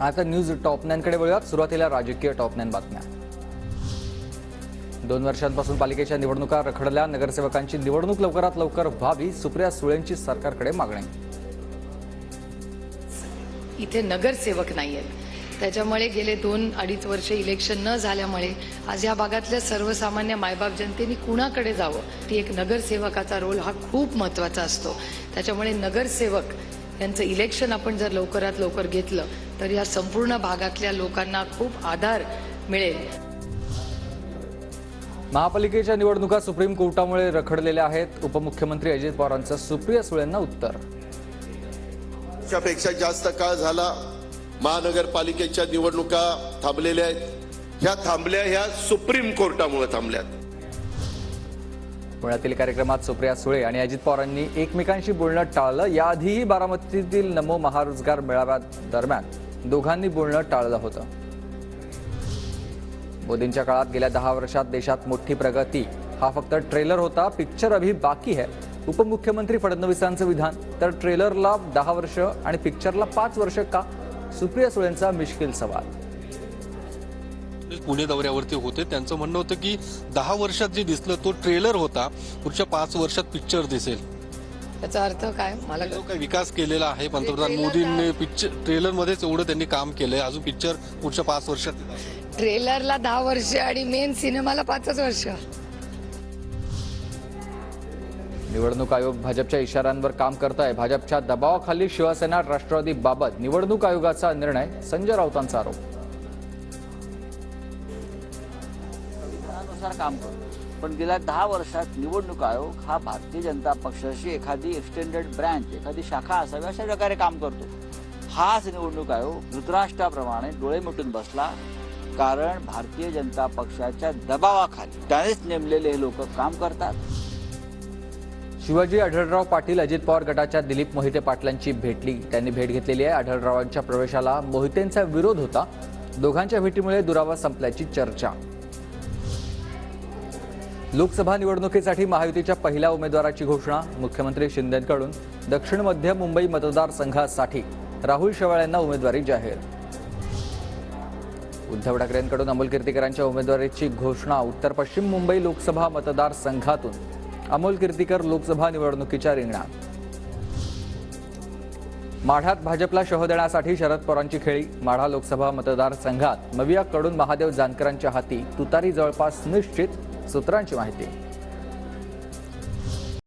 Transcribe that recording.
आता news top 9 कडे वळूयात। सुरुवातीला राजकीय टॉप 9 बातम्या। 2 वर्षांपासून पालिकेच्या निवडणुका रखडल्या। नगरसेवकांची निवडणूक लवकरात लवकर व्हावी, सुप्रिया सुळेंची सरकारकडे मागणी। इथे नगरसेवक नाहीयेत, त्याच्यामुळे गेले 2-2.5 वर्ष इलेक्शन न झाल्यामुळे आज या भागातल्या सर्वसामान्य मायबाप जनतेने कुणाकडे जावं, ती एक नगरसेवकाचा रोल हा खूप महत्त्वाचा असतो। त्याच्यामुळे नगरसेवक यांचं इलेक्शन आपण जर लवकरात लवकर घेतलं तर या संपूर्ण भागातल्या लोकांना खूप आधार मिळेल। महापालिकेच्या निवडणुका सुप्रीम कोर्टामुळे रखडलेल्या आहेत। उपमुख्यमंत्री अजित पवारांचं सुप्रिया सुळेंना उत्तर। पेक्षा जास्त काळ झाला महानगरपालिकेच्या निवडणुका थांबलेल्या आहेत। ह्या सुप्रीम कोर्टामुळे थांबल्यात। पुण्यातील कार्यक्रमात सुप्रिया सुळे आणि अजित पवारांनी एकमेकांशी बोलणं टाळलं। याआधीही बारामतीतील नमो महारोजगार मेळाव्यादरम्यान दोघांनी बोलणं टाळलं होतं। मोदींच्या काळात गेल्या 10 वर्षात देशात मोठी प्रगती हा फक्त ट्रेलर होता, पिक्चर अभी बाकी है। उपमुख्यमंत्री फडणवीसांचं विधान। तर ट्रेलरला 10 वर्ष आणि पिक्चरला 5 वर्ष का? सुप्रिया सुळेंचा मिश्किल सवाल। पुणे दौऱ्यावरती होते, त्यांचं म्हणणं होतं की 10 वर्षात जे दिसलं तो ट्रेलर होता, पुढच्या 5 वर्षात पिक्चर दिसेल। त्याचा अर्थ काय? मला जो काही विकास केलेला आहे पंतप्रधान मोदींनी पिक्चर ट्रेलर मध्येच एवढं त्यांनी काम केलंय, अजून पिक्चर पुढच्या 5 वर्षात। ट्रेलरला 10 वर्ष आणि मेन सिनेमाला 5 वर्ष। निवडणूक आयोग भाजपच्या इशाऱ्यांवर काम करत आहे। भाजपच्या दबावाखाली शिवसेना राष्ट्रवादी बाबत निवडणूक आयोगाचा निर्णय। संजय राऊतांचा आरोप। संविधानानुसार काम करतो, पण गेल्या 10 वर्षात निवडणूक आयोग हा भारतीय जनता पक्षाची एखादी एक्सटेंडेड ब्रँच, एखादी शाखा असावी अशा प्रकारे काम करतो। हाच निवडणूक आयोग धृतराष्ट्राप्रमाणे डोळे मिटून बसला, कारण भारतीय जनता पक्षाच्या दबावाखाली त्यानेच नेमलेले लोक काम करतात। शिवाजी आढळराव पाटील अजित पवार गटाच्या दिलीप मोहिते पाटलांची भेटली। त्यांनी भेट घेतलेली आहे। आढळरावांच्या प्रवेशाला मोहितेंचा विरोध होता। दोघांच्या भेटीमुळे दुरावा संपल्याची चर्चा। लोकसभा निवडणुकीसाठी महायुतीच्या पहिल्या उमेदवाराची घोषणा। मुख्यमंत्री शिंदेंकडून दक्षिण मध्य मुंबई मतदारसंघासाठी राहुल शेवाळे यांना उमेदवारी जाहीर। उद्धव ठाकरेंकडून अमोल कीर्तीकरांच्या उमेदवारीची घोषणा। उत्तर पश्चिम मुंबई लोकसभा मतदारसंघातून अमोल कीर्तीकर लोकसभा निवडणुकीच्या रिंगणात। माढ्यात भाजपला शह देण्यासाठी शरद पवारांची खेळी। माढा लोकसभा मतदारसंघात मवियाकडून महादेव जानकरांच्या हाती तुतारी जवळपास निश्चित। सूत्रांची माहिती।